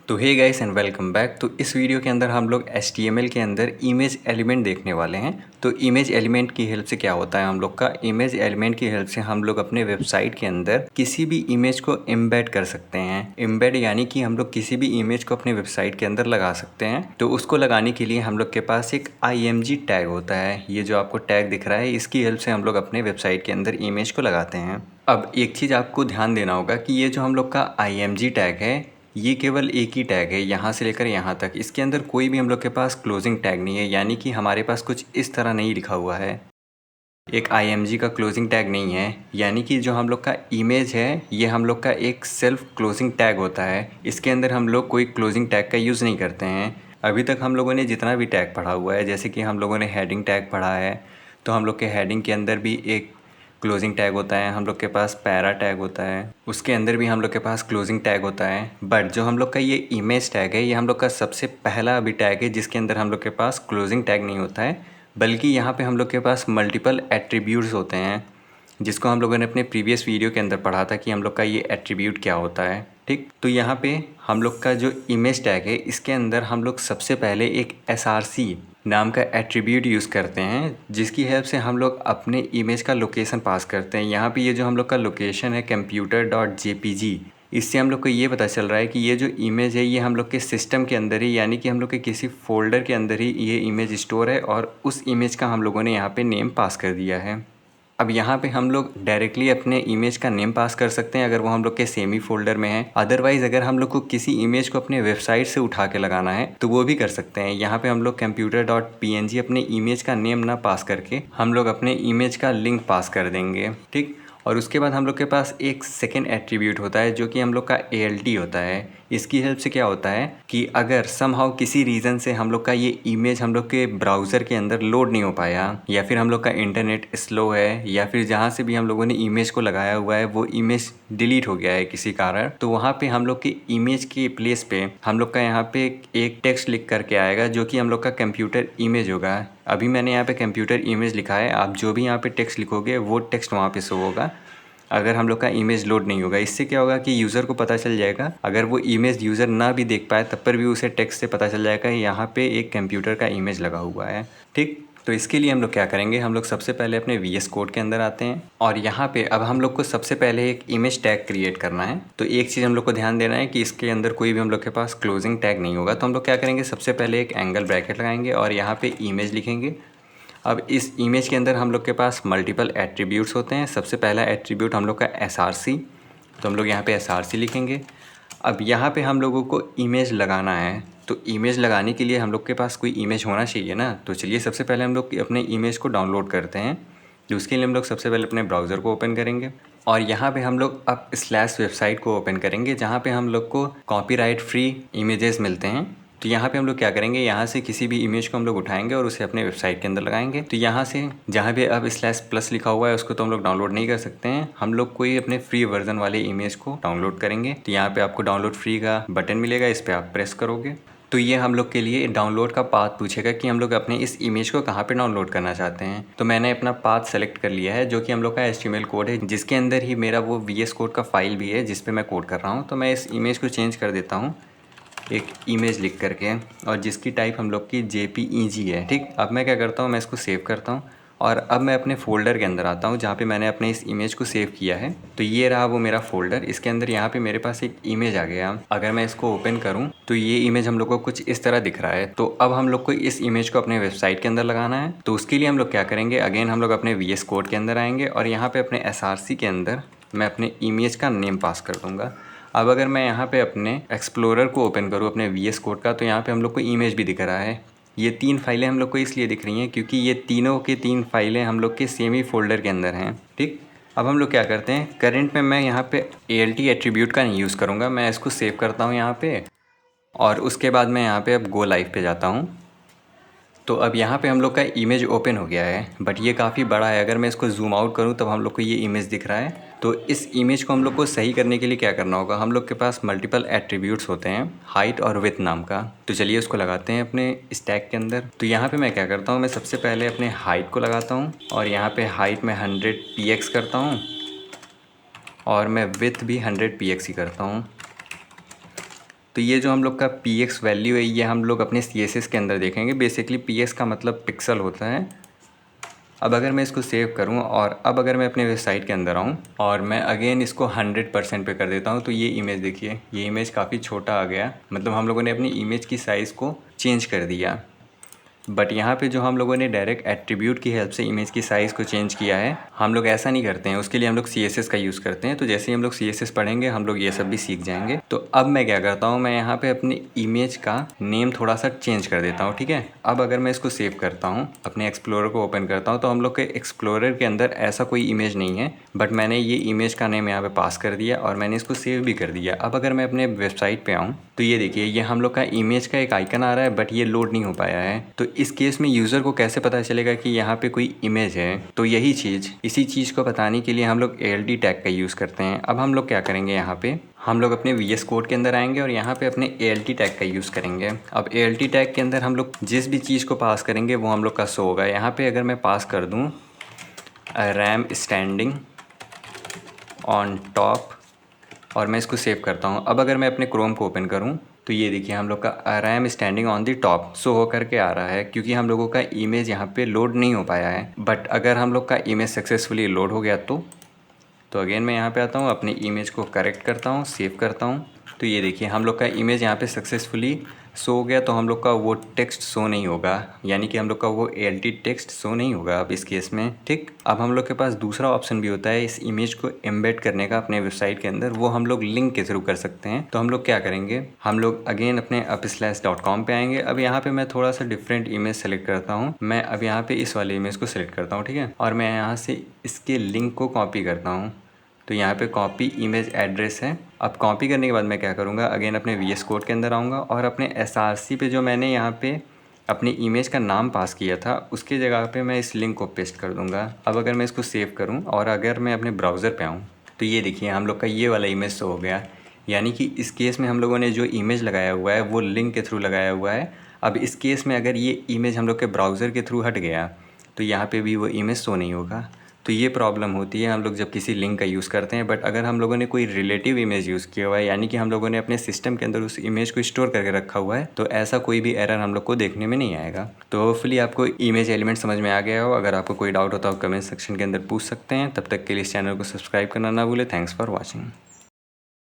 तो hey guys and welcome back. तो इस वीडियो के अंदर हम लोग HTML के अंदर इमेज एलिमेंट देखने वाले हैं। तो इमेज एलिमेंट की हेल्प से क्या होता है हम लोग का, इमेज एलिमेंट की हेल्प से हम लोग अपने वेबसाइट के अंदर किसी भी इमेज को एम्बेड कर सकते हैं। एम्बेड यानी कि हम लोग किसी भी इमेज को अपने वेबसाइट के अंदर लगा सकते हैं। तो उसको लगाने के लिए हम लोग के पास एक IMG टैग होता है। ये जो आपको टैग दिख रहा है, इसकी हेल्प से हम लोग अपने वेबसाइट के अंदर इमेज को लगाते हैं। अब एक चीज़ आपको ध्यान देना होगा कि ये जो हम लोग का IMG टैग है, ये केवल एक ही टैग है यहाँ से लेकर यहाँ तक। इसके अंदर कोई भी हम लोग के पास क्लोजिंग टैग नहीं है, यानी कि हमारे पास कुछ इस तरह नहीं लिखा हुआ है। एक IMG का क्लोजिंग टैग नहीं है, यानी कि जो हम लोग का इमेज है ये हम लोग का एक सेल्फ क्लोजिंग टैग होता है। इसके अंदर हम लोग कोई क्लोजिंग टैग का यूज़ नहीं करते हैं। अभी तक हम लोगों ने जितना भी टैग पढ़ा हुआ है, जैसे कि हम लोगों ने हेडिंग टैग पढ़ा है, तो हम लोग के हेडिंग के अंदर भी एक क्लोजिंग टैग होता है। हम लोग के पास पैरा टैग होता है, उसके अंदर भी हम लोग के पास क्लोजिंग टैग होता है। बट जो हम लोग का ये इमेज टैग है, ये हम लोग का सबसे पहला अभी टैग है जिसके अंदर हम लोग के पास क्लोजिंग टैग नहीं होता है, बल्कि यहाँ पे हम लोग के पास मल्टीपल एट्रीब्यूट्स होते हैं, जिसको हम लोगों ने अपने प्रीवियस वीडियो के अंदर पढ़ा था कि हम लोग का ये एट्रीब्यूट क्या होता है। ठीक, तो यहाँ पे हम लोग का जो इमेज टैग है, इसके अंदर हम लोग सबसे पहले एक SRC नाम का एट्रीब्यूट यूज़ करते हैं, जिसकी हेल्प से हम लोग अपने इमेज का लोकेशन पास करते हैं। यहाँ पे ये जो हम लोग का लोकेशन है computer.jpg, इससे हम लोग को ये पता चल रहा है कि ये जो इमेज है ये हम लोग के सिस्टम के अंदर ही, यानी कि हम लोग के किसी फोल्डर के अंदर ही ये इमेज स्टोर है, और उस इमेज का हम लोगों ने यहाँ पे नेम पास कर दिया है। अब यहाँ पे हम लोग डायरेक्टली अपने इमेज का नेम पास कर सकते हैं अगर वो हम लोग के सेमी फोल्डर में है। अदरवाइज़ अगर हम लोग को किसी इमेज को अपने वेबसाइट से उठा के लगाना है तो वो भी कर सकते हैं। यहाँ पे हम लोग computer.png अपने इमेज का नेम ना पास करके हम लोग अपने इमेज का लिंक पास कर देंगे। ठीक, और उसके बाद हम लोग के पास एक सेकेंड एट्रीब्यूट होता है जो कि हम लोग का ALT होता है। इसकी हेल्प से क्या होता है कि अगर समहाउ किसी रीज़न से हम लोग का ये इमेज हम लोग के ब्राउज़र के अंदर लोड नहीं हो पाया, या फिर हम लोग का इंटरनेट स्लो है, या फिर जहाँ से भी हम लोगों ने इमेज को लगाया हुआ है वो इमेज डिलीट हो गया है किसी कारण, तो वहाँ पे हम लोग के इमेज के प्लेस पे हम लोग का यहाँ पे एक टेक्स्ट लिख करके आएगा जो कि हम लोग का कंप्यूटर इमेज होगा। अभी मैंने यहाँ पे कंप्यूटर इमेज लिखा है, आप जो भी यहाँ पे टेक्स्ट लिखोगे वो टेक्स्ट वहाँ पे शो होगा अगर हम लोग का इमेज लोड नहीं होगा। इससे क्या होगा कि यूज़र को पता चल जाएगा, अगर वो इमेज यूज़र ना भी देख पाए तब पर भी उसे टेक्स्ट से पता चल जाएगा यहाँ पे एक कंप्यूटर का इमेज लगा हुआ है। ठीक, तो इसके लिए हम लोग क्या करेंगे, हम लोग सबसे पहले अपने VS कोड के अंदर आते हैं, और यहाँ पे अब हम लोग को सबसे पहले एक इमेज टैग क्रिएट करना है। तो एक चीज़ हम लोग को ध्यान देना है कि इसके अंदर कोई भी हम लोग के पास क्लोजिंग टैग नहीं होगा। तो हम लोग क्या करेंगे, सबसे पहले एक एंगल ब्रैकेट लगाएंगे और यहाँ पे इमेज लिखेंगे। अब इस इमेज के अंदर हम लोग के पास मल्टीपल एट्रीब्यूट्स होते हैं। सबसे पहला एट्रीब्यूट हम लोग का SRC, तो हम लोग यहाँ पे SRC लिखेंगे। अब यहाँ पे हम लोगों को इमेज लगाना है, तो इमेज लगाने के लिए हम लोग के पास कोई इमेज होना चाहिए ना। तो चलिए सबसे पहले हम लोग अपने इमेज को डाउनलोड करते हैं। तो उसके लिए हम लोग सबसे पहले अपने ब्राउज़र को ओपन करेंगे, और यहाँ पे हम लोग अब /वेबसाइट को ओपन करेंगे जहाँ पे हम लोग को कॉपीराइट फ्री इमेजेस मिलते हैं। तो यहाँ पे हम लोग क्या करेंगे, यहाँ से किसी भी इमेज को हम लोग उठाएंगे और उसे अपने वेबसाइट के अंदर लगाएंगे। तो यहाँ से जहाँ पे अब /+ लिखा हुआ है उसको तो हम लोग डाउनलोड नहीं कर सकते हैं, हम लोग कोई अपने फ्री वर्जन वाले इमेज को डाउनलोड करेंगे। तो यहाँ पे आपको डाउनलोड फ्री का बटन मिलेगा, इस पर आप प्रेस करोगे तो ये हम लोग के लिए डाउनलोड का पाथ पूछेगा कि हम लोग अपने इस इमेज को कहाँ पे डाउनलोड करना चाहते हैं। तो मैंने अपना पाथ सेलेक्ट कर लिया है जो कि हम लोग का HTML कोड है, जिसके अंदर ही मेरा वो VS कोड का फाइल भी है जिस पे मैं कोड कर रहा हूँ। तो मैं इस इमेज को चेंज कर देता हूँ एक इमेज लिख करके, और जिसकी टाइप हम लोग की JPEG है। ठीक, अब मैं क्या करता हूँ, मैं इसको सेव करता हूँ, और अब मैं अपने फ़ोल्डर के अंदर आता हूँ जहाँ पे मैंने अपने इस इमेज को सेव किया है। तो ये रहा वो मेरा फ़ोल्डर, इसके अंदर यहाँ पे मेरे पास एक इमेज आ गया। अगर मैं इसको ओपन करूँ तो ये इमेज हम लोग को कुछ इस तरह दिख रहा है। तो अब हम लोग को इस इमेज को अपने वेबसाइट के अंदर लगाना है। तो उसके लिए हम लोग क्या करेंगे, अगेन हम लोग अपने VS कोड के अंदर आएंगे, और यहाँ पर अपने SRC के अंदर मैं अपने इमेज का नेम पास कर दूँगा। अब अगर मैं यहाँ पे अपने एक्सप्लोरर को ओपन करूँ अपने VS कोड का, तो यहाँ पे हम लोग को इमेज भी दिख रहा है। ये 3 फाइलें हम लोग को इसलिए दिख रही हैं क्योंकि ये तीनों के 3 फाइलें हम लोग के सेम ही फोल्डर के अंदर हैं। ठीक, अब हम लोग क्या करते हैं, करंट में मैं यहाँ पे ALT एट्रीब्यूट का नहीं यूज़ करूँगा, मैं इसको सेव करता हूँ यहाँ पे, और उसके बाद मैं यहाँ पे अब गो लाइव पे जाता हूँ। तो अब यहाँ पे हम लोग का इमेज ओपन हो गया है, बट ये काफ़ी बड़ा है। अगर मैं इसको जूम आउट करूँ तब हम लोग को ये इमेज दिख रहा है। तो इस इमेज को हम लोग को सही करने के लिए क्या करना होगा, हम लोग के पास मल्टीपल एट्रीब्यूट्स होते हैं हाइट और विड्थ नाम का। तो चलिए उसको लगाते हैं अपने स्टैक के अंदर। तो यहाँ पे मैं क्या करता हूँ, मैं सबसे पहले अपने हाइट को लगाता हूँ, और यहाँ पे हाइट में 100 px करता हूँ, और मैं विड्थ भी 100 px ही करता हूँ। तो ये जो हम लोग का px वैल्यू है ये हम लोग अपने CSS के अंदर देखेंगे। बेसिकली px का मतलब पिक्सल होता है। अब अगर मैं इसको सेव करूं और अब अगर मैं अपने वेबसाइट के अंदर आऊं और मैं अगेन इसको 100% पे कर देता हूं तो ये इमेज देखिए, ये इमेज काफ़ी छोटा आ गया। मतलब हम लोगों ने अपनी इमेज की साइज़ को चेंज कर दिया। बट यहाँ पे जो हम लोगों ने डायरेक्ट एट्रीब्यूट की हेल्प से इमेज की साइज़ को चेंज किया है, हम लोग ऐसा नहीं करते हैं। उसके लिए हम लोग CSS का यूज़ करते हैं। तो जैसे ही हम लोग CSS पढ़ेंगे हम लोग ये सब भी सीख जाएंगे। तो अब मैं क्या करता हूँ, मैं यहाँ पे अपनी इमेज का नेम थोड़ा सा चेंज कर देता हूँ, ठीक है। अब अगर मैं इसको सेव करता हूँ, अपने एक्सप्लोरर को ओपन करता हूँ, तो हम लोग के एक्सप्लोरर के अंदर ऐसा कोई इमेज नहीं है। बट मैंने ये इमेज का नेम यहाँ पे पास कर दिया और मैंने इसको सेव भी कर दिया। अब अगर मैं अपने वेबसाइट पे आऊँ तो ये देखिए, ये हम लोग का इमेज का एक आइकन आ रहा है बट ये लोड नहीं हो पाया है। तो इस केस में यूज़र को कैसे पता चलेगा कि यहाँ पे कोई इमेज है? तो यही चीज़, इसी चीज़ को बताने के लिए हम लोग ALT टैग का यूज़ करते हैं। अब हम लोग क्या करेंगे, यहाँ पे हम लोग अपने VS कोड के अंदर आएंगे और यहाँ पे अपने ALT टैग का यूज़ करेंगे। अब ALT टैग के अंदर हम लोग जिस भी चीज़ को पास करेंगे वो हम लोग का शो होगा। यहाँ पे अगर मैं पास कर दूँ रैम स्टैंडिंग ऑन टॉप और मैं इसको सेव करता हूँ। अब अगर मैं अपने क्रोम को ओपन करूँ तो ये देखिए, हम लोग का RAM standing on the top show हो करके आ रहा है, क्योंकि हम लोगों का इमेज यहाँ पे लोड नहीं हो पाया है। बट अगर हम लोग का इमेज सक्सेसफुली लोड हो गया तो अगेन मैं यहाँ पे आता हूँ, अपनी इमेज को करेक्ट करता हूँ, सेव करता हूँ। तो ये देखिए, हम लोग का इमेज यहाँ पे सक्सेसफुली शो हो गया। तो हम लोग का वो टेक्स्ट शो नहीं होगा, यानी कि हम लोग का वो ALT टेक्स्ट शो नहीं होगा अब इस केस में, ठीक। अब हम लोग के पास दूसरा ऑप्शन भी होता है इस इमेज को एम्बेड करने का अपने वेबसाइट के अंदर। वो हम लोग लिंक के थ्रू कर सकते हैं। तो हम लोग क्या करेंगे, हम लोग अगेन अपने upslash.com पे आएंगे। अब यहाँ पे मैं थोड़ा सा डिफरेंट इमेज सेलेक्ट करता हूँ। मैं अब यहाँ पे इस वाले इमेज को सिलेक्ट करता हूँ, ठीक है। और मैं यहाँ से इसके लिंक को कॉपी करता हूँ। तो यहाँ पे कॉपी इमेज एड्रेस है। अब कॉपी करने के बाद मैं क्या करूँगा, अगेन अपने VS कोड के अंदर आऊँगा और अपने SRC पे जो मैंने यहाँ पे अपनी इमेज का नाम पास किया था उसके जगह पे मैं इस लिंक को पेस्ट कर दूँगा। अब अगर मैं इसको सेव करूँ और अगर मैं अपने ब्राउज़र पे आऊँ तो ये देखिए, हम लोग का ये वाला इमेज शो हो गया। यानी कि इस केस में हम लोगों ने जो इमेज लगाया हुआ है वो लिंक के थ्रू लगाया हुआ है। अब इस केस में अगर ये इमेज हम लोग के ब्राउज़र के थ्रू हट गया तो यहाँ पे भी वो इमेज शो नहीं होगा। तो ये प्रॉब्लम होती है हम लोग जब किसी लिंक का यूज़ करते हैं। बट अगर हम लोगों ने कोई रिलेटिव इमेज यूज़ किया हुआ है, यानी कि हम लोगों ने अपने सिस्टम के अंदर उस इमेज को स्टोर करके रखा हुआ है, तो ऐसा कोई भी एरर हम लोग को देखने में नहीं आएगा। तो होपफुली आपको इमेज एलिमेंट समझ में आ गया हो। अगर आपको कोई डाउट होता हो कमेंट सेक्शन के अंदर पूछ सकते हैं। तब तक के लिए इस चैनल को सब्सक्राइब करना ना भूलें। Thanks for watching.